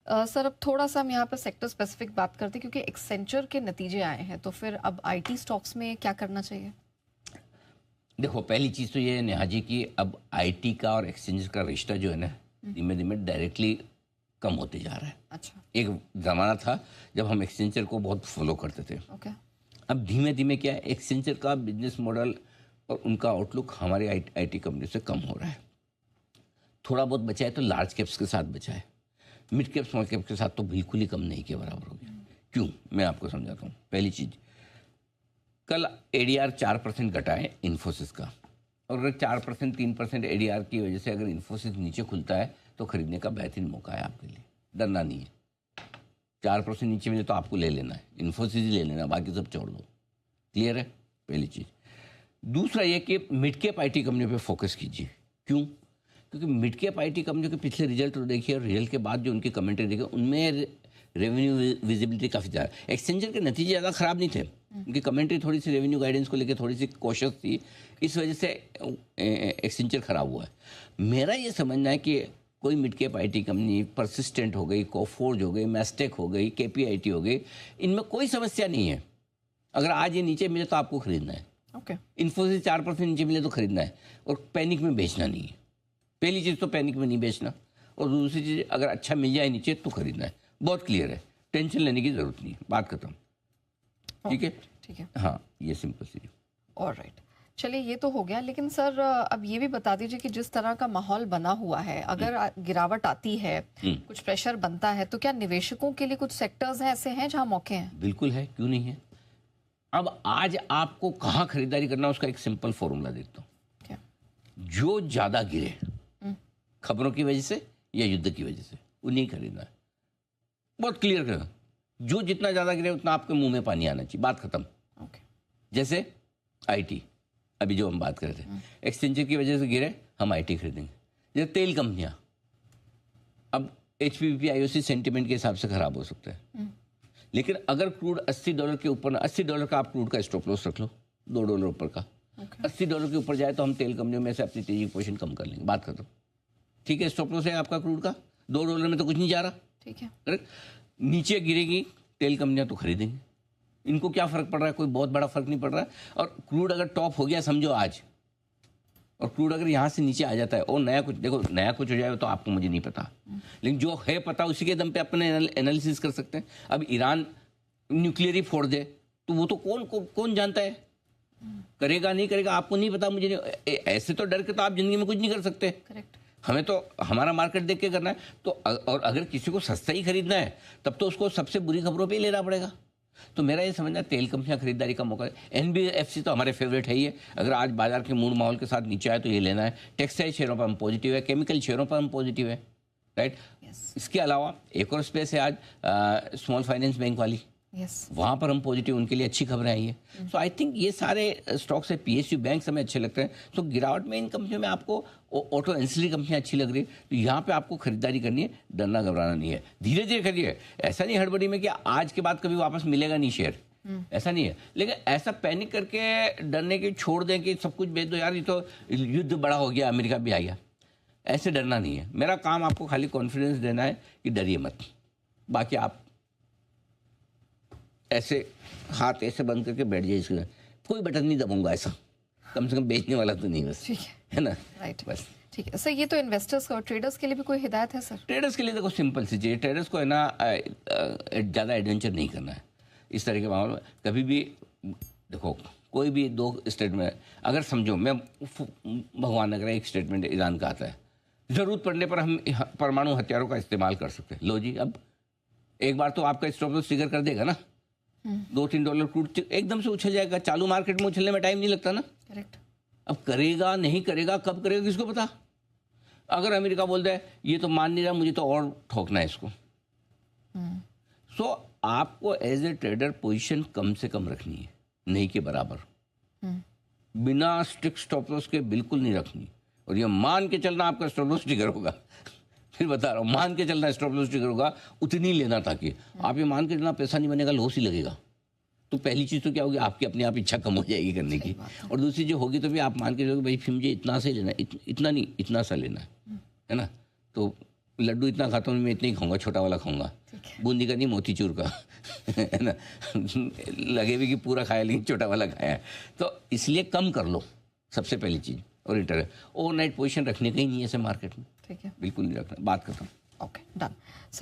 Sir अब थोड़ा सा हम यहाँ पर सेक्टर स्पेसिफिक बात करते हैं क्योंकि एक्सेंचर के नतीजे आए हैं, तो फिर अब आईटी स्टॉक्स में क्या करना चाहिए? देखो, पहली चीज़ तो ये है नेहा जी कि अब आईटी का और एक्सचेंज का रिश्ता जो है ना, धीमे धीमे डायरेक्टली कम होते जा रहा है। अच्छा। एक ज़माना था जब हम एक्सचेंजर को बहुत फॉलो करते थे। ओके। अब धीमे धीमे क्या है, एक्सचेंजर का बिजनेस मॉडल और उनका आउटलुक हमारे आईटी कंपनी से कम हो रहा है। थोड़ा बहुत बचा है तो लार्ज कैप्स के साथ बचा है, मिड कैप स्मॉल कैप के साथ तो बिल्कुल ही कम नहीं के बराबर हो गया। क्यों, मैं आपको समझाता हूँ। पहली चीज़, कल एडीआर 4% घटा है इन्फोसिस का, और अगर 4% 3% एडीआर की वजह से अगर इन्फोसिस नीचे खुलता है तो खरीदने का बेहतरीन मौका है आपके लिए, डरना नहीं है। 4% नीचे मिले तो आपको ले लेना है, इन्फोसिस ही ले लेना, बाकी सब छोड़ दो। क्लियर है? पहली चीज़। दूसरा ये कि मिड कैप आईटी कंपनियों पे फोकस कीजिए। क्यों? क्योंकि मिड कैप आईटी कंपनियों के पिछले रिजल्ट तो देखिए, और रिजल्ट के बाद जो उनकी कमेंट्री देखिए, उनमें रेवेन्यू विजिबिलिटी काफ़ी ज़्यादा। एक्सचेंजर के नतीजे ज़्यादा ख़राब नहीं थे, उनकी कमेंट्री थोड़ी सी रेवेन्यू गाइडेंस को लेकर थोड़ी सी कॉशियस थी, इस वजह से एक्सचेंजर ख़राब हुआ है। मेरा ये समझना है कि कोई mid cap IT company persistent हो गई, कोफोर्ज हो गई, मैस्टेक हो गई, केपीआईटी हो गई, इनमें कोई समस्या नहीं है। अगर आज ये नीचे मिले तो आपको खरीदना है। ओके। इन्फोसिस 4% नीचे मिले तो खरीदना है, और पैनिक में बेचना नहीं है। पहली चीज़ तो पैनिक में नहीं बेचना, और दूसरी चीज़ अगर अच्छा मिल जाए नीचे तो खरीदना है। बहुत क्लियर है, टेंशन लेने की ज़रूरत नहीं है, बात खत्म। ठीक है? ठीक है। हाँ, ये सिंपल सी। ऑलराइट, चलिए ये तो हो गया, लेकिन सर अब ये भी बता दीजिए कि जिस तरह का माहौल बना हुआ है, अगर गिरावट आती है, कुछ प्रेशर बनता है, तो क्या निवेशकों के लिए कुछ सेक्टर्स हैं ऐसे हैं जहां मौके हैं? बिल्कुल है, क्यों नहीं है। अब आज आपको कहाँ खरीदारी करना है उसका एक सिंपल फॉर्मूला देता हूँ। क्या? जो ज़्यादा गिरे खबरों की वजह से या युद्ध की वजह से, वो नहीं खरीदना है। बहुत क्लियर कर, जो जितना ज़्यादा गिरे उतना आपके मुंह में पानी आना चाहिए, बात खत्म। ओके। जैसे आईटी, अभी जो हम बात कर रहे थे, एक्सचेंजर की वजह से गिरे, हम आईटी खरीदेंगे। जैसे तेल कंपनियां, अब एचपीपी आईओसी सेंटिमेंट के हिसाब से खराब हो सकता है, लेकिन अगर क्रूड $80 के ऊपर, $80 का आप क्रूड का स्टॉप लॉस रख लो, $2 ऊपर का, $80 के ऊपर जाए तो हम तेल कंपनियों में से अपनी तेजी की पोजीशन कम कर लेंगे, बात खत्म। ठीक है, स्टॉप लॉस है आपका क्रूड का, $2 में तो कुछ नहीं जा रहा। ठीक है। करेक्ट। नीचे गिरेगी तेल कंपनियां तो खरीदेंगे, इनको क्या फर्क पड़ रहा है, कोई बहुत बड़ा फर्क नहीं पड़ रहा है। और क्रूड अगर टॉप हो गया समझो आज, और क्रूड अगर यहाँ से नीचे आ जाता है, और नया कुछ, देखो नया कुछ हो जाए तो आपको मुझे नहीं पता, लेकिन जो है पता उसी के दम पे अपने एनालिसिस कर सकते हैं। अब ईरान न्यूक्लियर ही फोड़ दे तो वो तो कौन जानता है, करेगा नहीं करेगा आपको नहीं पता, मुझे नहीं। ऐसे तो डर के तो आप जिंदगी में कुछ नहीं कर सकते। करेक्ट। हमें तो हमारा मार्केट देख के करना है। तो और अगर किसी को सस्ता ही खरीदना है तब तो उसको सबसे बुरी खबरों पे ही लेना पड़ेगा। तो मेरा ये समझना है तेल कंपनियां खरीदारी का मौका है। एनबीएफसी तो हमारे फेवरेट है ही है, अगर आज बाजार के मूड माहौल के साथ नीचे आए तो ये लेना है। टेक्सटाइल शेयरों पर हम पॉजिटिव है, केमिकल शेयरों पर हम पॉजिटिव है, राइट। इसके अलावा एक और स्पेस है आज स्मॉल फाइनेंस बैंक वाली, वहाँ पर हम पॉजिटिव, उनके लिए अच्छी खबरें आई है। सो आई थिंक ये सारे स्टॉक्स है, पीएसयू बैंक हमें अच्छे लगते हैं। तो गिरावट में इन कंपनियों में आपको ऑटो एंसिलरी कंपनियां अच्छी लग रही है, तो यहाँ पे आपको खरीदारी करनी है, डरना घबराना नहीं है, धीरे धीरे खरीदिए। ऐसा नहीं हड़बड़ी में कि आज के बाद कभी वापस मिलेगा नहीं शेयर, ऐसा नहीं है। लेकिन ऐसा पैनिक करके डरने के छोड़ दें कि सब कुछ बेच दो, यार ये तो युद्ध बड़ा हो गया, अमेरिका भी आ गया, ऐसे डरना नहीं है। मेरा काम आपको खाली कॉन्फिडेंस देना है कि डरिए मत, बाकी आप ऐसे हाथ ऐसे बंद करके बैठ जाइए, इसके कोई बटन नहीं दबाऊंगा ऐसा, कम से कम बेचने वाला तो नहीं, बस। ठीक है ना, राइट। बस ठीक है सर, ये तो इन्वेस्टर्स का और ट्रेडर्स के लिए भी कोई हिदायत है सर? ट्रेडर्स के लिए देखो सिंपल सी चीज़, ट्रेडर्स को है ना ज़्यादा एडवेंचर नहीं करना है इस तरह के माहौल में। कभी भी देखो, कोई भी दो स्टेटमेंट अगर समझो, मैं भगवान अगर एक स्टेटमेंट ईरान का आता है, ज़रूरत पड़ने पर हम परमाणु हथियारों का इस्तेमाल कर सकते हैं। लो जी, अब एक बार तो आपका स्टॉप लॉस ट्रिगर कर देगा ना, $2-3 क्रूड एकदम से उछल जाएगा। चालू मार्केट में उछलने में टाइम नहीं लगता ना। करेक्ट। अब करेगा नहीं करेगा, कब करेगा किसको पता। अगर अमेरिका बोलता है ये तो मान नहीं रहा, मुझे तो और ठोकना है इसको, सो आपको एज ए ट्रेडर पोजीशन कम से कम रखनी है, नहीं के बराबर, बिना स्ट्रिक्ट स्टॉप लॉस के बिल्कुल नहीं रखनी। और ये मान के चलना आपका स्टॉप लॉस ट्रिगर होगा फिर बता रहा हूँ, मान के चलना स्टॉप लॉस ट्रिगर होगा, उतनी लेना, ताकि आप ये मान के चलना पैसा नहीं बनेगा, लॉस ही लगेगा। तो पहली चीज़ तो क्या होगी, आपकी अपने आप इच्छा कम हो जाएगी करने की। और दूसरी जो होगी तो भी आप मान के चलोगे भाई फिर मुझे इतना से लेना है, इतना नहीं, इतना सा लेना है ना। तो लड्डू इतना खाता हूँ मैं, इतना ही खाऊंगा, छोटा वाला खाऊंगा, ठीक है। बूंदी का नहीं, मोतीचूर का है ना। लगे भी कि पूरा खाया लेकिन छोटा वाला खाया है, तो इसलिए कम कर लो सबसे पहली चीज़। और इंटर ओवरनाइट पोजीशन रखने का ही नहीं है ऐसे मार्केट में, ठीक है, बिल्कुल नहीं रखना, बात खत्म। Okay, done.